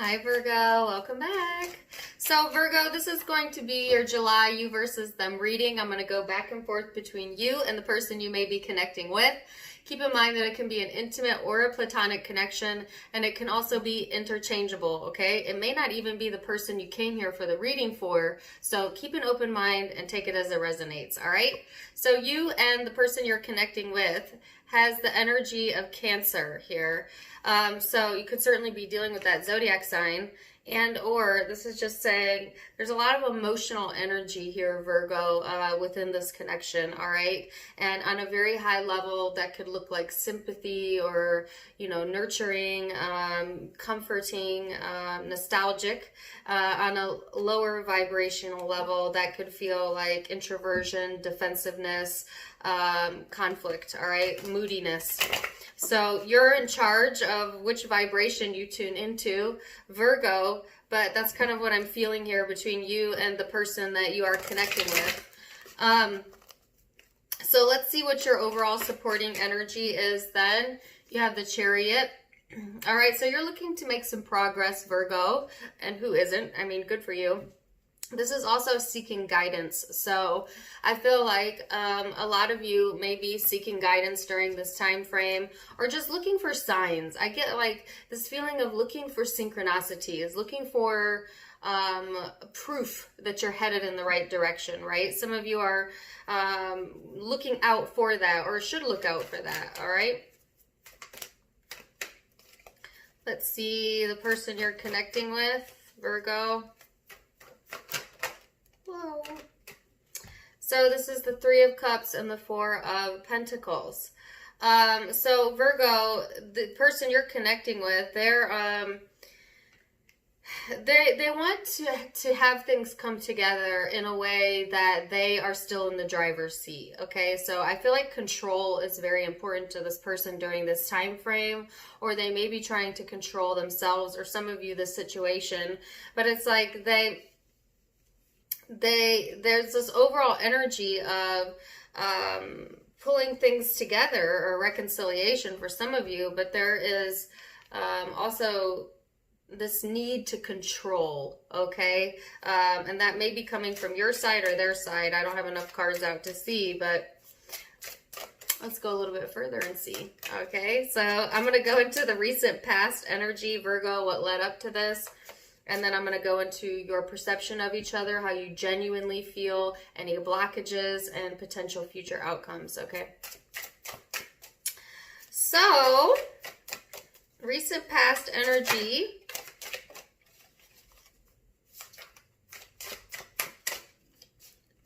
Hi Virgo, welcome back. So Virgo, this is going to be your July you versus them reading. I'm going to go back and forth between you and the person you may be connecting with. Keep in mind that it can be an intimate or a platonic connection, and it can also be interchangeable, okay? It may not even be the person you came here for the reading for, so keep an open mind and take it as it resonates, all right? So you and the person you're connecting with has the energy of Cancer here. So you could certainly be dealing with that zodiac sign, and or this is just saying there's a lot of emotional energy here, Virgo, within this connection, all right? And on a very high level, that could look like sympathy or, nurturing, comforting, nostalgic. On a lower vibrational level, that could feel like introversion, defensiveness, conflict, all right? Moodiness. So you're in charge of which vibration you tune into, Virgo, but that's kind of what I'm feeling here between you and the person that you are connecting with. So let's see what your overall supporting energy is then. You have the Chariot. All right, so you're looking to make some progress, Virgo, and who isn't? I mean, good for you. This is also seeking guidance. So I feel like a lot of you may be seeking guidance during this time frame or just looking for signs. I get like this feeling of looking for synchronicities, looking for proof that you're headed in the right direction, right? Some of you are looking out for that or should look out for that, all right? Let's see the person you're connecting with, Virgo. Whoa. So this is the Three of Cups and the Four of Pentacles. So Virgo, the person you're connecting with, they want to have things come together in a way that they are still in the driver's seat. Okay, so I feel like control is very important to this person during this time frame, or they may be trying to control themselves, or some of you this situation, but it's like there's this overall energy of pulling things together or reconciliation for some of you, but there is also this need to control, okay? And that may be coming from your side or their side. I don't have enough cards out to see, but let's go a little bit further and see, okay? So I'm going to go into the recent past energy, Virgo, what led up to this. And then I'm going to go into your perception of each other, how you genuinely feel, any blockages, and potential future outcomes, okay? So, recent past energy.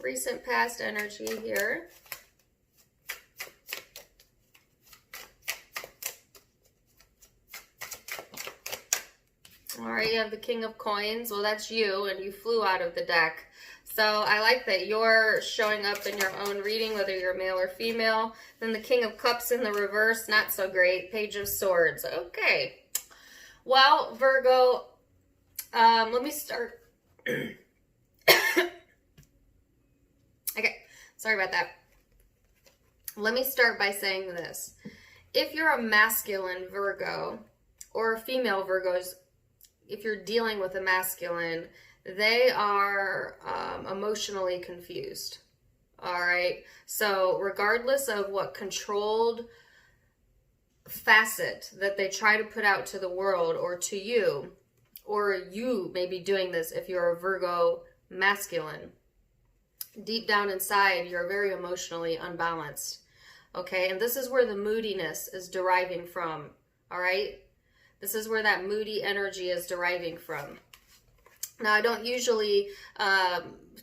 Recent past energy here. All right, you have the King of Coins. Well, that's you, and you flew out of the deck. So I like that you're showing up in your own reading, whether you're male or female. Then the King of Cups in the reverse, not so great. Page of Swords. Okay. Well, Virgo, let me start. Okay, sorry about that. Let me start by saying this. If you're a masculine Virgo or a female Virgo's, if you're dealing with a masculine, they are emotionally confused. All right. So regardless of what controlled facet that they try to put out to the world or to you, or you may be doing this if you're a Virgo masculine, deep down inside, you're very emotionally unbalanced. Okay. And this is where the moodiness is deriving from. All right. This is where that moody energy is deriving from. Now, I don't usually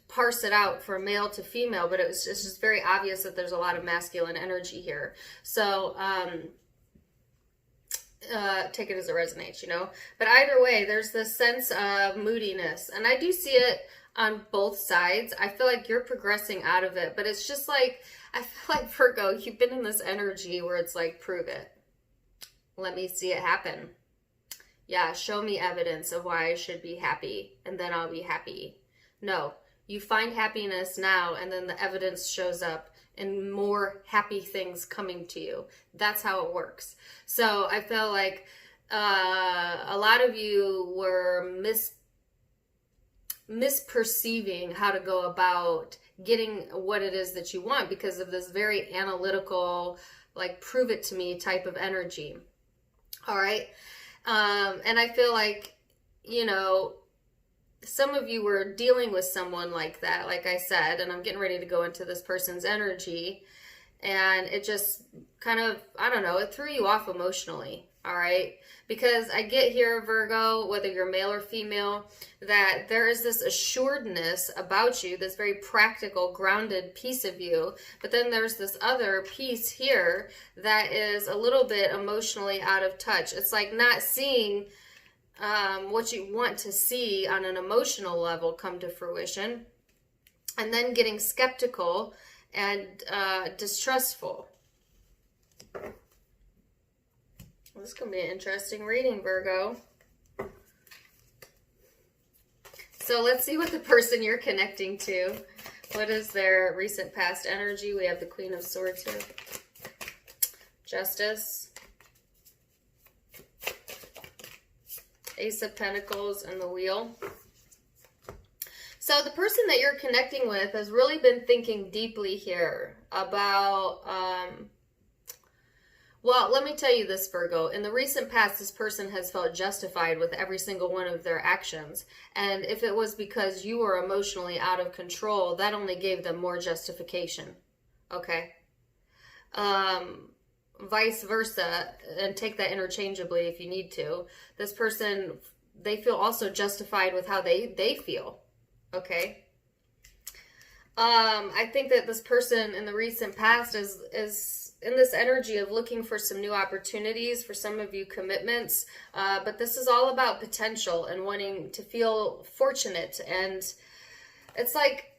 parse it out from male to female, but it's just very obvious that there's a lot of masculine energy here. So take it as it resonates, But either way, there's this sense of moodiness. And I do see it on both sides. I feel like you're progressing out of it. But it's just like, I feel like, Virgo, you've been in this energy where it's like, prove it. Let me see it happen. Yeah, show me evidence of why I should be happy, and then I'll be happy. No, you find happiness now, and then the evidence shows up and more happy things coming to you. That's how it works. So I feel like a lot of you were misperceiving how to go about getting what it is that you want because of this very analytical, like, prove it to me type of energy. All right. And I feel like, you know, some of you were dealing with someone like that, like I said, and I'm getting ready to go into this person's energy, and it just kind of, I don't know, it threw you off emotionally. All right. Because I get here, Virgo, whether you're male or female, that there is this assuredness about you, this very practical, grounded piece of you. But then there's this other piece here that is a little bit emotionally out of touch. It's like not seeing what you want to see on an emotional level come to fruition, and then getting skeptical and distrustful. This is going to be an interesting reading, Virgo. So let's see what the person you're connecting to, what is their recent past energy? We have the Queen of Swords here. Justice. Ace of Pentacles and the Wheel. So the person that you're connecting with has really been thinking deeply here about... Well, let me tell you this, Virgo. In the recent past, this person has felt justified with every single one of their actions. And if it was because you were emotionally out of control, that only gave them more justification. Okay? Vice versa, and take that interchangeably if you need to. This person, they feel also justified with how they feel. Okay? I think that this person in the recent past is in this energy of looking for some new opportunities, for some of you commitments, but this is all about potential and wanting to feel fortunate. And it's like,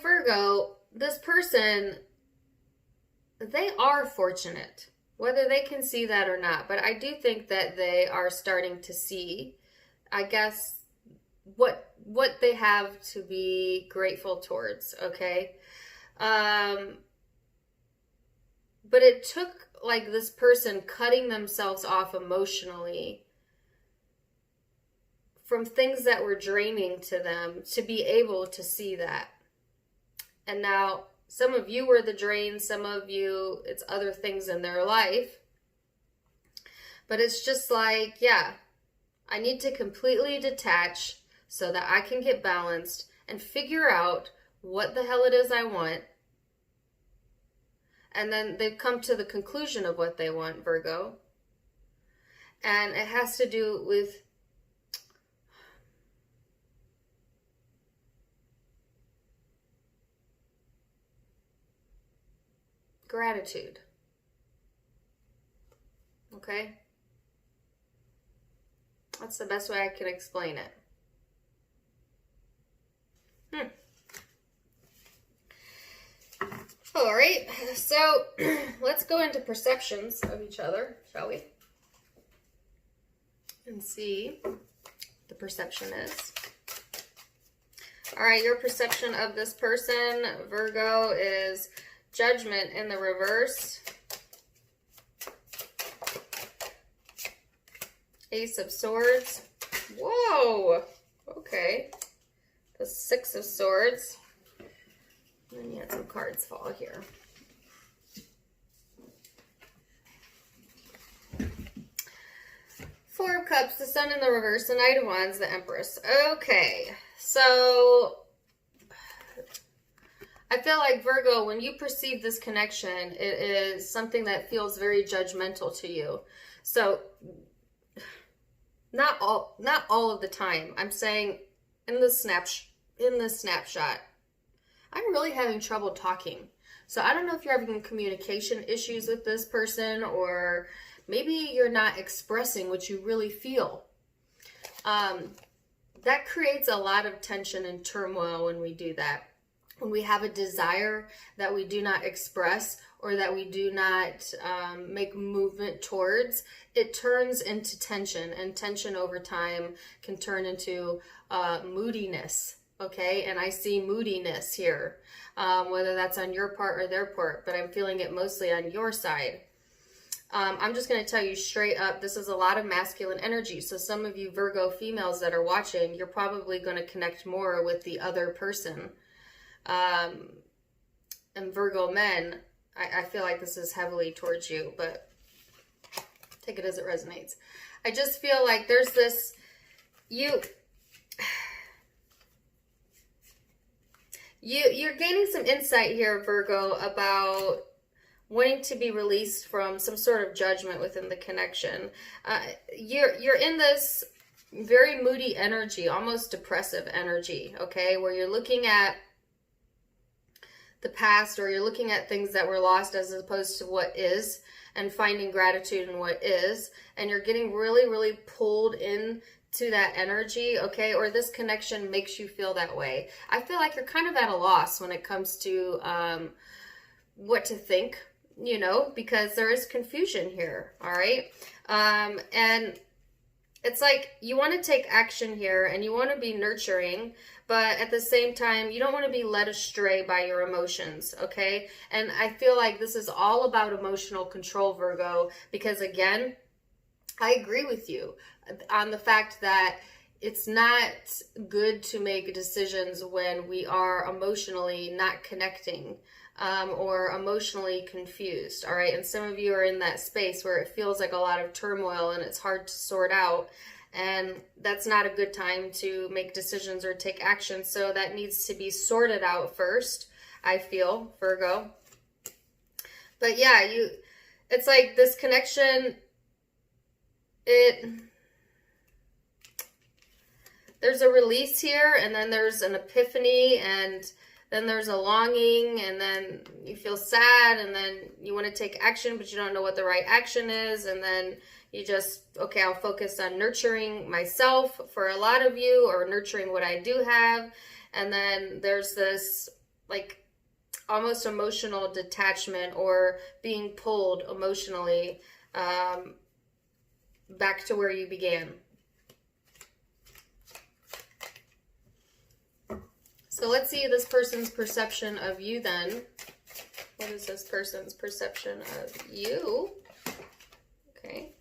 Virgo, this person, they are fortunate, whether they can see that or not. But I do think that they are starting to see, I guess, what they have to be grateful towards, okay? But it took, like, this person cutting themselves off emotionally from things that were draining to them to be able to see that. And now, some of you were the drain, some of you, it's other things in their life. But it's just like, yeah, I need to completely detach so that I can get balanced and figure out what the hell it is I want. And then they've come to the conclusion of what they want, Virgo. And it has to do with gratitude. Okay? That's the best way I can explain it. All right, so let's go into perceptions of each other, shall we? And see what the perception is. All right, your perception of this person, Virgo, is Judgment in the reverse. Ace of Swords. Whoa! Okay. The Six of Swords. And then you had some cards fall here. Four of Cups, the Sun in the reverse, the Knight of Wands, the Empress. Okay, so I feel like, Virgo, when you perceive this connection, it is something that feels very judgmental to you. So not all of the time. I'm saying in this snapshot, I'm really having trouble talking. So I don't know if you're having communication issues with this person, or maybe you're not expressing what you really feel. That creates a lot of tension and turmoil when we do that. When we have a desire that we do not express, or that we do not make movement towards, it turns into tension, and tension over time can turn into moodiness. okay? And I see moodiness here, whether that's on your part or their part, but I'm feeling it mostly on your side. I'm just going to tell you straight up, this is a lot of masculine energy. So some of you Virgo females that are watching, you're probably going to connect more with the other person. And Virgo men, I feel like this is heavily towards you, but take it as it resonates. I just feel like there's this, you're gaining some insight here, Virgo, about wanting to be released from some sort of judgment within the connection. You're in this very moody energy, almost depressive energy, okay, where you're looking at the past, or you're looking at things that were lost as opposed to what is, and finding gratitude in what is, and you're getting really, really pulled in to that energy, okay, or this connection makes you feel that way. I feel like you're kind of at a loss when it comes to what to think, you know, because there is confusion here, all right? And it's like you want to take action here and you want to be nurturing, but at the same time, you don't want to be led astray by your emotions, okay? And I feel like this is all about emotional control, Virgo, because again, I agree with you on the fact that it's not good to make decisions when we are emotionally not connecting. Or emotionally confused, all right? And some of you are in that space where it feels like a lot of turmoil and it's hard to sort out, and that's not a good time to make decisions or take action, so that needs to be sorted out first, I feel, Virgo. But yeah, it's like this connection, there's a release here, and then there's an epiphany, and then there's a longing, and then you feel sad, and then you want to take action, but you don't know what the right action is, and then you just, okay, I'll focus on nurturing myself for a lot of you, or nurturing what I do have, and then there's this, like, almost emotional detachment, or being pulled emotionally back to where you began. So let's see this person's perception of you then. What is this person's perception of you? Okay.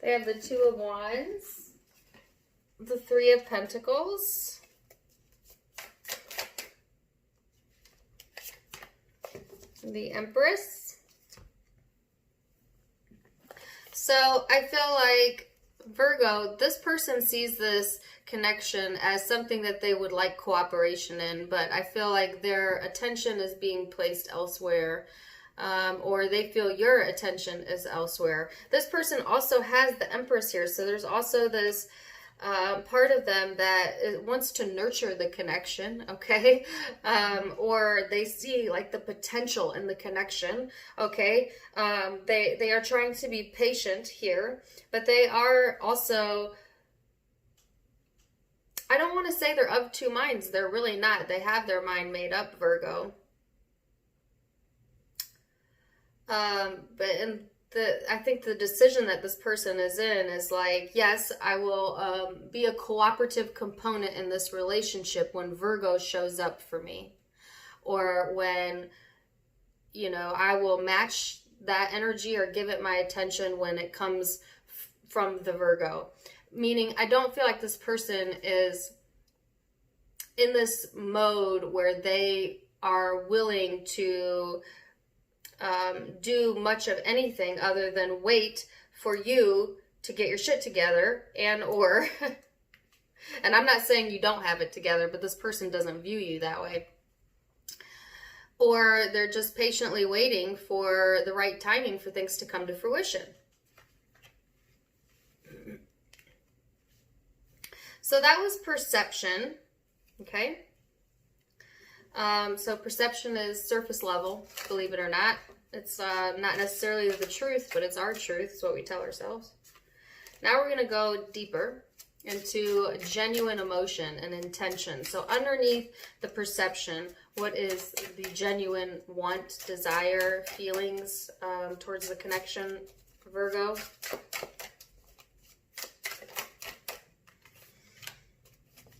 They have the Two of Wands, the Three of Pentacles, the Empress. So I feel like, Virgo, this person sees this connection as something that they would like cooperation in, but I feel like their attention is being placed elsewhere, or they feel your attention is elsewhere. This person also has the Empress here, so there's also this part of them that wants to nurture the connection, okay? Or they see like the potential in the connection, okay? They are trying to be patient here, but they are also, I don't want to say they're of two minds. They're really not. They have their mind made up, Virgo. I think the decision that this person is in is like, yes, I will be a cooperative component in this relationship when Virgo shows up for me. Or when, you know, I will match that energy or give it my attention when it comes from the Virgo. Meaning, I don't feel like this person is in this mode where they are willing to do much of anything other than wait for you to get your shit together, and or and I'm not saying you don't have it together, but this person doesn't view you that way. Or they're just patiently waiting for the right timing for things to come to fruition. So that was perception, okay? So perception is surface level, believe it or not. It's not necessarily the truth, but it's our truth. It's what we tell ourselves. Now we're going to go deeper into genuine emotion and intention. So underneath the perception, what is the genuine want, desire, feelings towards the connection, Virgo?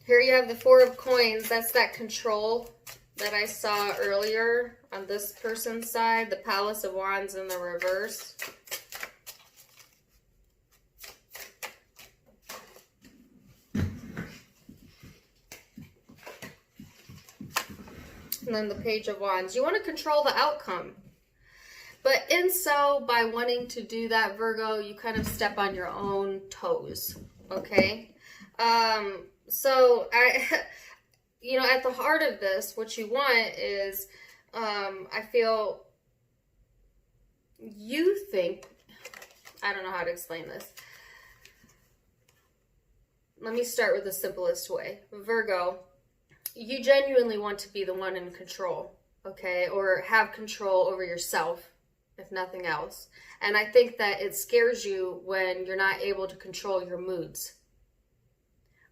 Here you have the Four of Coins. That's that control that I saw earlier on this person's side. The Palace of Wands in the reverse. And then the Page of Wands. You want to control the outcome. But by wanting to do that, Virgo, you kind of step on your own toes. Okay? So at the heart of this, what you want is, I feel you think, I don't know how to explain this. Let me start with the simplest way. Virgo, you genuinely want to be the one in control, okay? Or have control over yourself, if nothing else. And I think that it scares you when you're not able to control your moods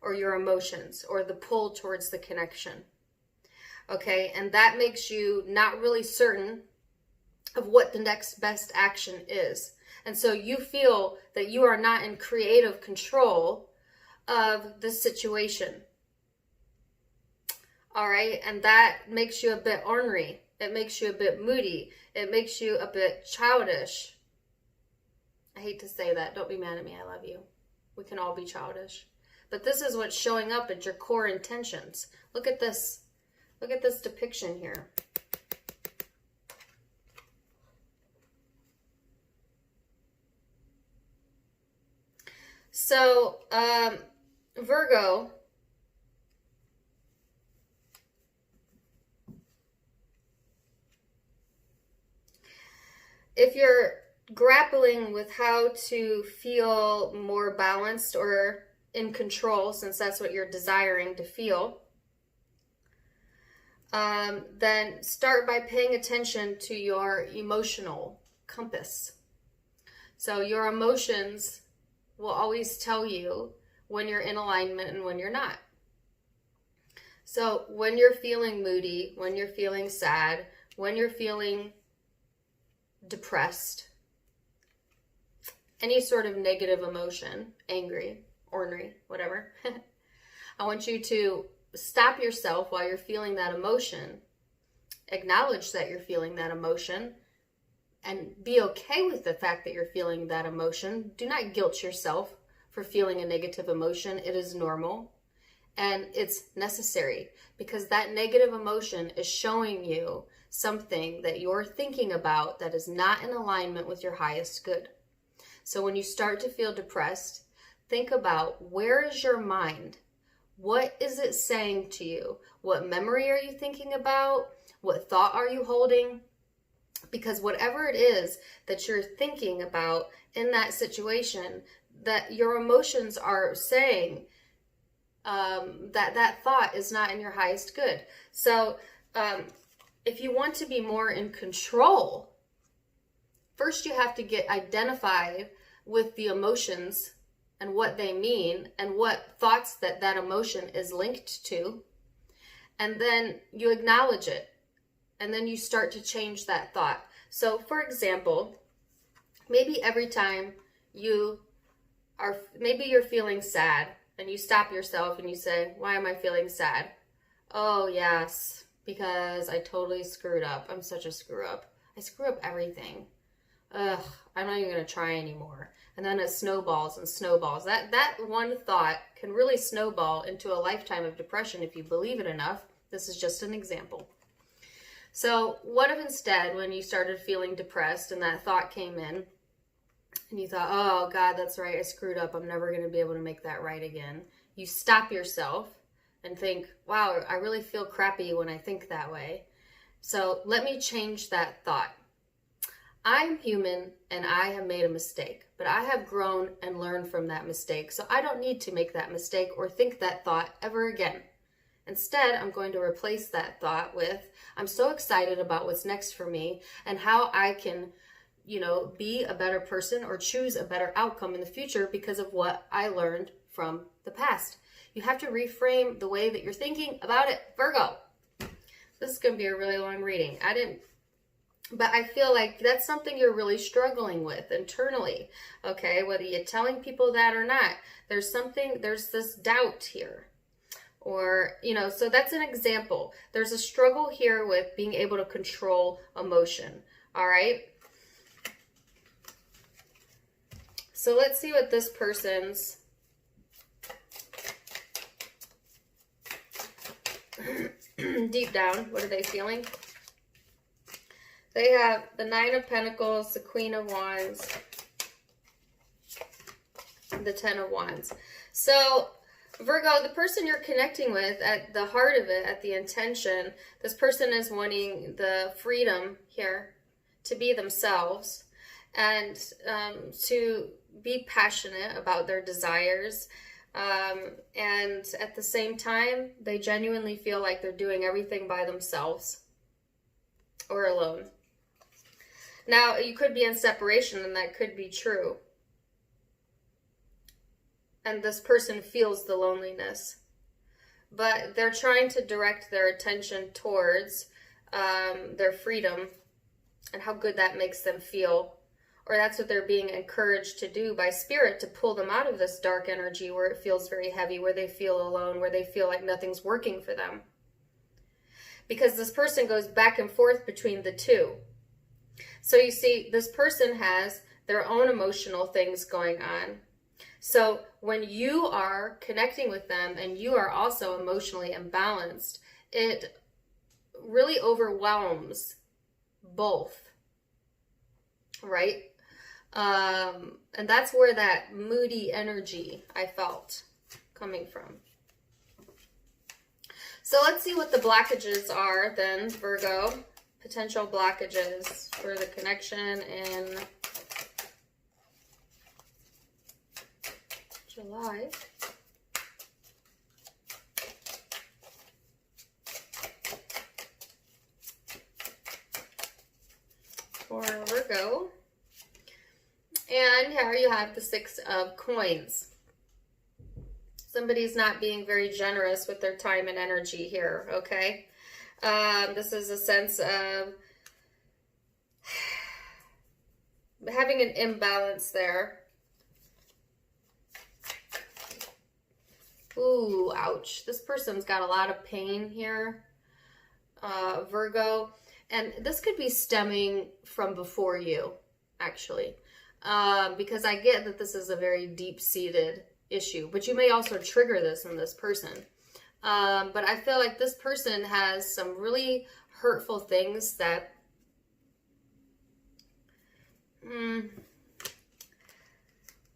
or your emotions or the pull towards the connection, okay? And that makes you not really certain of what the next best action is. And so you feel that you are not in creative control of the situation. All right, and that makes you a bit ornery. It makes you a bit moody. It makes you a bit childish. I hate to say that. Don't be mad at me. I love you. We can all be childish. But this is what's showing up at your core intentions. Look at this. Look at this depiction here. So, Virgo, if you're grappling with how to feel more balanced or in control, since that's what you're desiring to feel, then start by paying attention to your emotional compass. So your emotions will always tell you when you're in alignment and when you're not. So when you're feeling moody, when you're feeling sad, when you're feeling depressed, any sort of negative emotion, angry, ornery, whatever, I want you to stop yourself while you're feeling that emotion, acknowledge that you're feeling that emotion, and be okay with the fact that you're feeling that emotion. Do not guilt yourself for feeling a negative emotion. It is normal and it's necessary, because that negative emotion is showing you something that you're thinking about that is not in alignment with your highest good. So when you start to feel depressed, think about, where is your mind? What is it saying to you? What memory are you thinking about? What thought are you holding? Because whatever it is that you're thinking about in that situation, that your emotions are saying that thought is not in your highest good. So if you want to be more in control, first you have to get identified with the emotions and what they mean and what thoughts that emotion is linked to. And then you acknowledge it. And then you start to change that thought. So for example, maybe every time maybe you're feeling sad and you stop yourself and you say, why am I feeling sad? Oh yes, because I totally screwed up. I'm such a screw up. I screw up everything. Ugh, I'm not even going to try anymore. And then it snowballs and snowballs. That one thought can really snowball into a lifetime of depression if you believe it enough. This is just an example. So what if instead, when you started feeling depressed and that thought came in and you thought, oh God, that's right, I screwed up, I'm never going to be able to make that right again. You stop yourself and think, wow, I really feel crappy when I think that way. So let me change that thought. I'm human and I have made a mistake, but I have grown and learned from that mistake. So I don't need to make that mistake or think that thought ever again. Instead, I'm going to replace that thought with, I'm so excited about what's next for me and how I can, be a better person or choose a better outcome in the future because of what I learned from the past. You have to reframe the way that you're thinking about it, Virgo. This is going to be a really long reading. But I feel like that's something you're really struggling with internally, okay? Whether you're telling people that or not, there's this doubt here. Or, so that's an example. There's a struggle here with being able to control emotion. All right. So let's see what this person's deep down, what are they feeling? They have the Nine of Pentacles, the Queen of Wands, the Ten of Wands. So Virgo, the person you're connecting with, at the heart of it, at the intention, this person is wanting the freedom here to be themselves and to be passionate about their desires. And at the same time, they genuinely feel like they're doing everything by themselves or alone. Now, you could be in separation, and that could be true. And this person feels the loneliness. But they're trying to direct their attention towards their freedom and how good that makes them feel. Or that's what they're being encouraged to do by Spirit, to pull them out of this dark energy where it feels very heavy, where they feel alone, where they feel like nothing's working for them. Because this person goes back and forth between the two. So you see, this person has their own emotional things going on. So when you are connecting with them and you are also emotionally imbalanced, it really overwhelms both, right? And that's where that moody energy I felt coming from. So let's see what the blockages are then, Virgo. Potential blockages for the connection in July. For Virgo. And here you have the Six of Coins. Somebody's not being very generous with their time and energy here, okay? This is a sense of having an imbalance there. Ooh, ouch. This person's got a lot of pain here, Virgo. And this could be stemming from before you, actually. Because I get that this is a very deep-seated issue. But you may also trigger this in this person. But I feel like this person has some really hurtful things that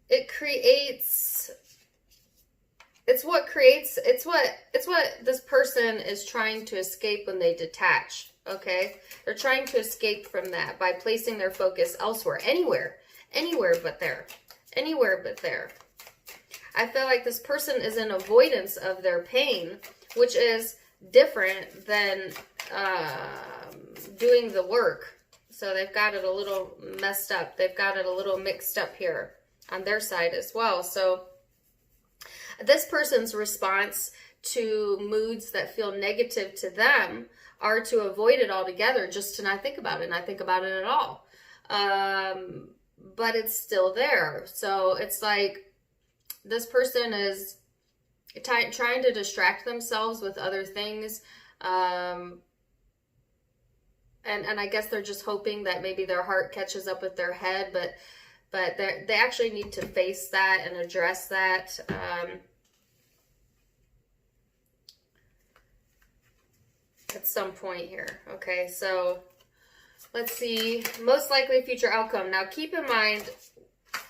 it creates. It's what this person is trying to escape when they detach. Okay, they're trying to escape from that by placing their focus elsewhere, anywhere but there, anywhere but there. I feel like this person is in avoidance of their pain, which is different than doing the work. So they've got it a little messed up. They've got it a little mixed up here on their side as well. So this person's response to moods that feel negative to them are to avoid it altogether, just to not think about it, not think about it at all. But it's still there. So it's like, this person is trying to distract themselves with other things. And I guess they're just hoping that maybe their heart catches up with their head. But they actually need to face that and address that. At some point here. Okay, so let's see. Most likely future outcome. Now keep in mind,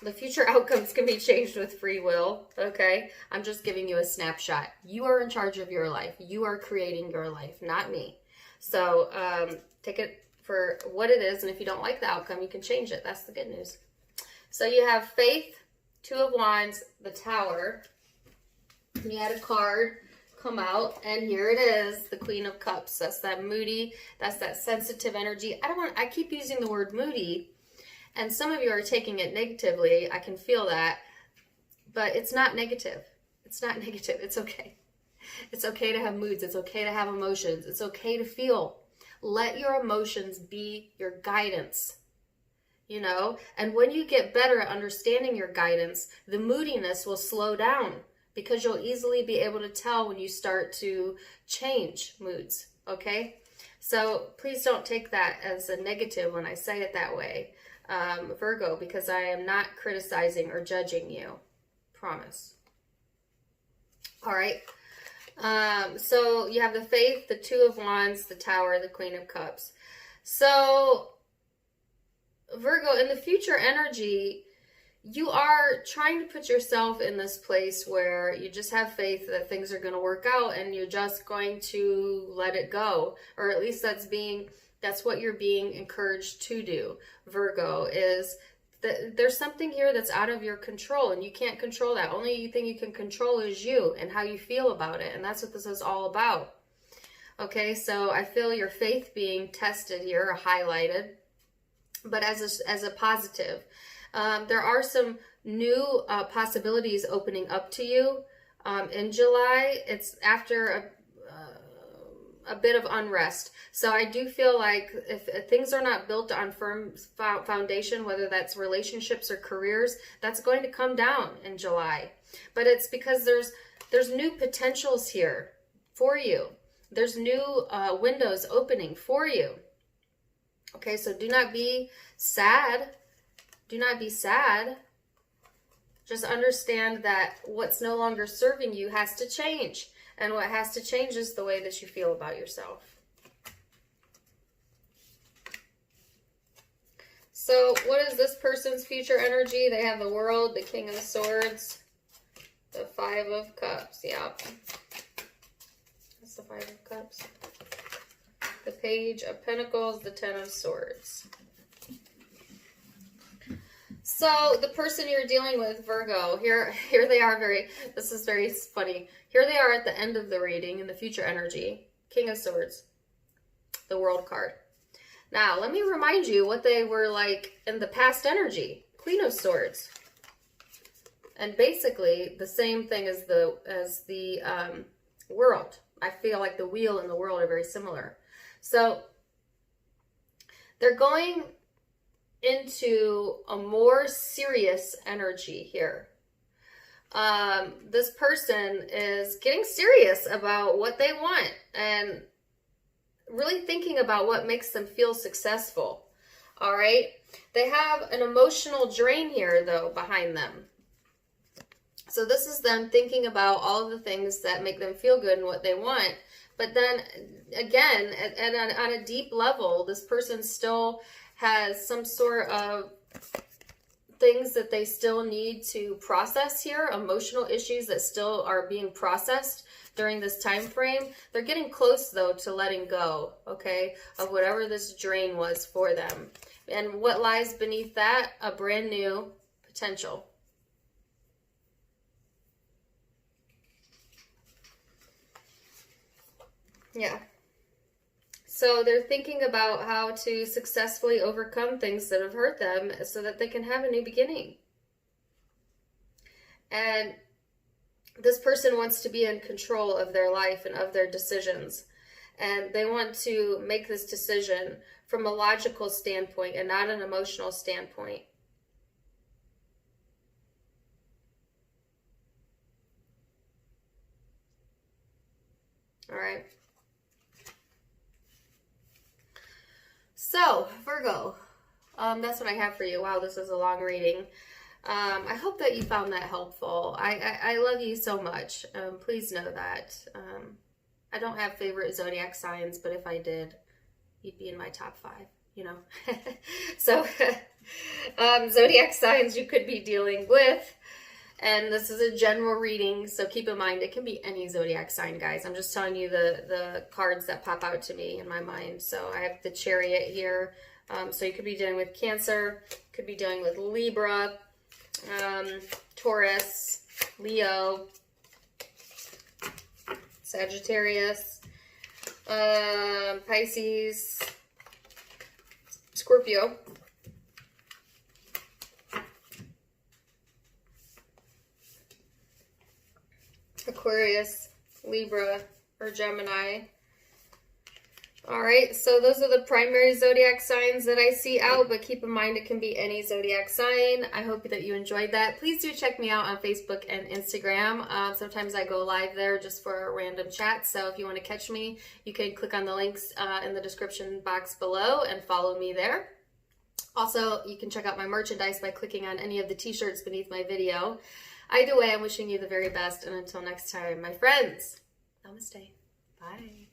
the future outcomes can be changed with free will, okay? I'm just giving you a snapshot. You are in charge of your life. You are creating your life, not me. So take it for what it is, and if you don't like the outcome, you can change it. That's the good news. So you have Faith, Two of Wands, the Tower. You had a card come out, and here it is, the Queen of Cups. That's that moody, that's that sensitive energy. I keep using the word moody, and some of you are taking it negatively. I can feel that, but it's not negative. It's not negative. It's okay. It's okay to have moods. It's okay to have emotions. It's okay to feel. Let your emotions be your guidance, you know? And when you get better at understanding your guidance, the moodiness will slow down because you'll easily be able to tell when you start to change moods, okay? So please don't take that as a negative when I say it that way, Virgo, because I am not criticizing or judging you. Promise. All right. So you have the Faith, the Two of Wands, the Tower, the Queen of Cups. So Virgo, in the future energy, you are trying to put yourself in this place where you just have faith that things are going to work out and you're just going to let it go. Or at least that's what you're being encouraged to do, Virgo, is that there's something here that's out of your control and you can't control that. Only thing you can control is you and how you feel about it. And that's what this is all about. Okay, so I feel your faith being tested here, or highlighted, but as a positive. There are some new possibilities opening up to you in July. It's after a bit of unrest. So I do feel like if things are not built on firm foundation, whether that's relationships or careers, that's going to come down in July. But it's because there's new potentials here for you. There's new windows opening for you. Okay, so do not be sad. Do not be sad. Just understand that what's no longer serving you has to change. And what has to change is the way that you feel about yourself. So what is this person's future energy? They have the World, the King of Swords, the Five of Cups. Yeah. That's the Five of Cups. The Page of Pentacles, the Ten of Swords. So the person you're dealing with, Virgo, here they are this is very funny. Here they are at the end of the reading in the future energy. King of Swords, the World card. Now, let me remind you what they were like in the past energy. Queen of Swords. And basically the same thing as the World. I feel like the wheel and the world are very similar. So they're going into a more serious energy here. This person is getting serious about what they want and really thinking about what makes them feel successful. All right. They have an emotional drain here, though, behind them. So this is them thinking about all of the things that make them feel good and what they want. But then again, on a deep level, this person still has some sort of things that they still need to process here, emotional issues that still are being processed during this time frame. They're getting close, though, to letting go, okay, of whatever this drain was for them. And what lies beneath that? A brand new potential. Yeah. So they're thinking about how to successfully overcome things that have hurt them so that they can have a new beginning. And this person wants to be in control of their life and of their decisions. And they want to make this decision from a logical standpoint and not an emotional standpoint. All right. So, Virgo, that's what I have for you. Wow, this is a long reading. I hope that you found that helpful. I love you so much. Please know that. I don't have favorite zodiac signs, but if I did, you'd be in my top 5, you know. So, zodiac signs you could be dealing with. And this is a general reading, so keep in mind, it can be any zodiac sign, guys. I'm just telling you the cards that pop out to me in my mind. So I have the Chariot here. So you could be dealing with Cancer, could be dealing with Libra, Taurus, Leo, Sagittarius, Pisces, Scorpio, Aquarius, Libra, or Gemini. All right, so those are the primary zodiac signs that I see out, but keep in mind it can be any zodiac sign. I hope that you enjoyed that. Please do check me out on Facebook and Instagram. Sometimes I go live there just for a random chat, so if you want to catch me, you can click on the links in the description box below and follow me there. Also, you can check out my merchandise by clicking on any of the t-shirts beneath my video. Either way, I'm wishing you the very best, and until next time, my friends, namaste. Bye.